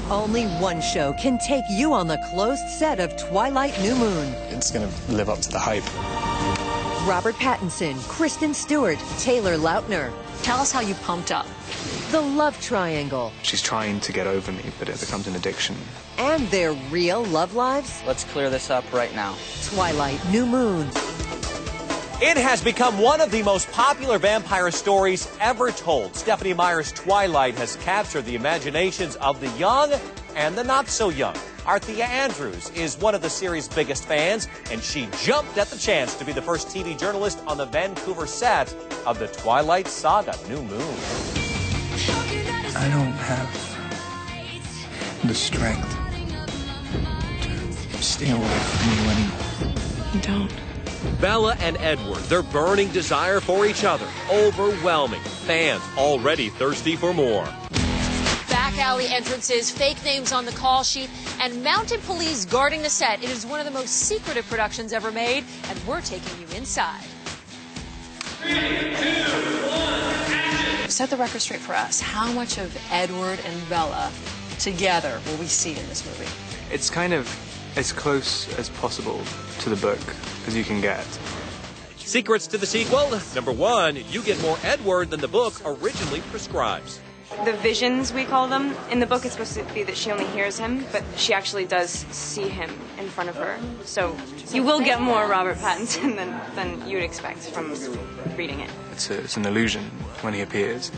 Only one show can take you on the closed set of Twilight New Moon. It's going to live up to the hype. Robert Pattinson, Kristen Stewart, Taylor Lautner. Tell us how you pumped up. The love triangle. She's trying to get over me, but it becomes an addiction. And their real love lives. Let's clear this up right now. Twilight New Moon. It has become one of the most popular vampire stories ever told. Stephanie Meyer's Twilight has captured the imaginations of the young and the not-so-young. Arthea Andrews is one of the series' biggest fans, and she jumped at the chance to be the first TV journalist on the Vancouver set of the Twilight Saga New Moon. I don't have the strength to stay away from you anymore. You don't. Bella and Edward, their burning desire for each other, overwhelming. Fans already thirsty for more. Back alley entrances, fake names on the call sheet, and mounted police guarding the set. It is one of the most secretive productions ever made, and we're taking you inside. 3, 2, 1, action! Set the record straight for us. How much of Edward and Bella together will we see in this movie? It's kind of as close as possible to the book as you can get. Secrets to the sequel. Number 1, you get more Edward than the book originally prescribes. The visions, we call them, in the book it's supposed to be that she only hears him, but she actually does see him in front of her. So you will get more Robert Pattinson than you'd expect from reading it. It's an illusion when he appears,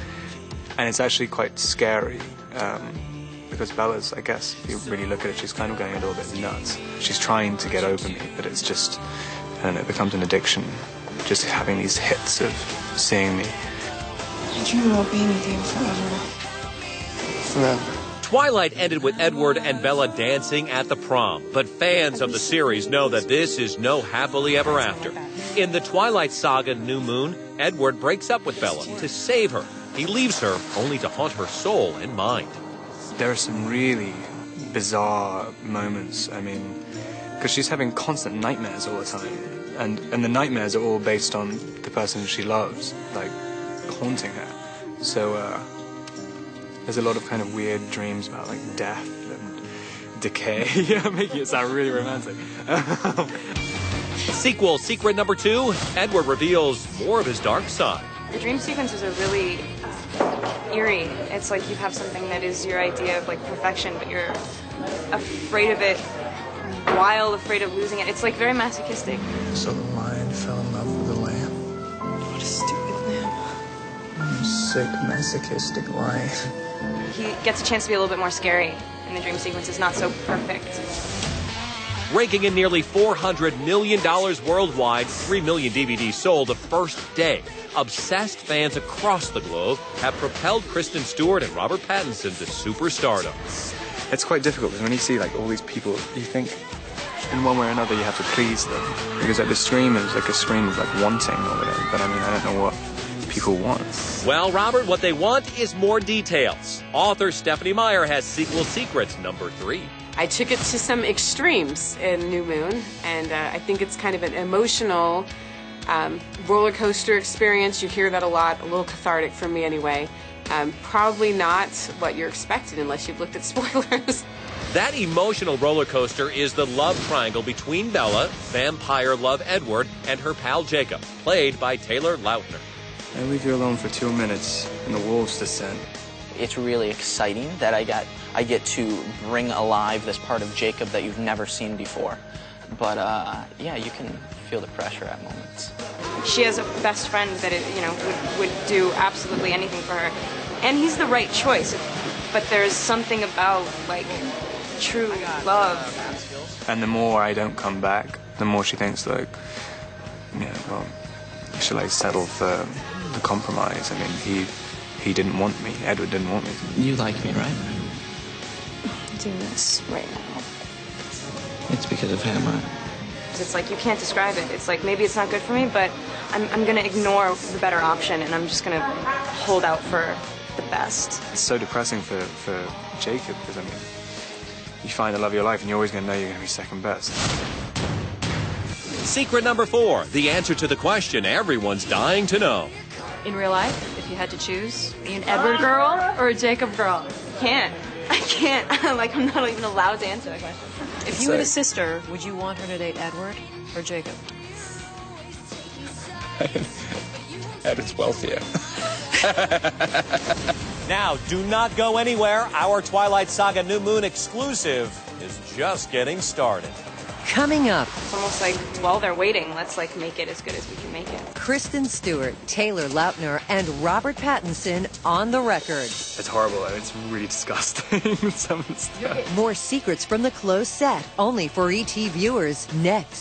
and it's actually quite scary. Because Bella's, I guess, if you really look at it, she's kind of going a little bit nuts. She's trying to get over me, but it's just, I don't know, it becomes an addiction. Just having these hits of seeing me. I dream about being with you forever. Forever. Twilight ended with Edward and Bella dancing at the prom, but fans of the series know that this is no happily ever after. In the Twilight Saga New Moon, Edward breaks up with Bella to save her. He leaves her only to haunt her soul and mind. There are some really bizarre moments, I mean, because she's having constant nightmares all the time. And the nightmares are all based on the person she loves, like, haunting her. So, there's a lot of kind of weird dreams about, like, death and decay. Making it sound really romantic. Sequel, secret number 2, Edward reveals more of his dark side. The dream sequences are really eerie. It's like you have something that is your idea of like perfection, but you're afraid of it, wild, afraid of losing it. It's like very masochistic. So the lion fell in love with the lamb. What a stupid lamb. Sick, masochistic lion. He gets a chance to be a little bit more scary in the dream sequences, not so perfect. Raking in nearly $400 million worldwide, 3 million DVDs sold the first day. Obsessed fans across the globe have propelled Kristen Stewart and Robert Pattinson to superstardom. It's quite difficult because when you see like all these people, you think in one way or another you have to please them. Because like the scream is like a scream of like wanting or whatever, but I mean I don't know what people want. Well, Robert, what they want is more details. Author Stephanie Meyer has sequel secrets number 3. I took it to some extremes in New Moon, and I think it's kind of an emotional roller coaster experience. You hear that a lot, a little cathartic for me anyway. Probably not what you're expecting unless you've looked at spoilers. That emotional roller coaster is the love triangle between Bella, vampire love Edward, and her pal Jacob, played by Taylor Lautner. I leave you alone for 2 minutes and the wolves descend. It's really exciting that I get to bring alive this part of Jacob that you've never seen before. But yeah, you can feel the pressure at moments. She has a best friend that would do absolutely anything for her, and he's the right choice. But there's something about like true love. And the more I don't come back, the more she thinks like, well, you should like settle for the compromise. I mean, he didn't want me. Edward didn't want me. You like me, right? Do this right now. It's because of him, right? It's like you can't describe it. It's like maybe it's not good for me, but I'm gonna ignore the better option and I'm just gonna hold out for the best. It's so depressing for Jacob because I mean, you find the love of your life and you're always gonna know you're gonna be second best. Secret number 4, the answer to the question everyone's dying to know. In real life, if you had to choose, are you an Edward girl or a Jacob girl? Can't. I can't. I'm not even allowed to answer that question. If you had a sister, would you want her to date Edward or Jacob? Edward's wealthier. Now, do not go anywhere. Our Twilight Saga New Moon exclusive is just getting started. Coming up, It's almost like, well, they're waiting. Let's make it as good as we can make it. Kristen Stewart, Taylor Lautner, and Robert Pattinson on the record. It's horrible. I mean, it's really disgusting. Some of the stuff. More secrets from the closed set, only for ET viewers, next.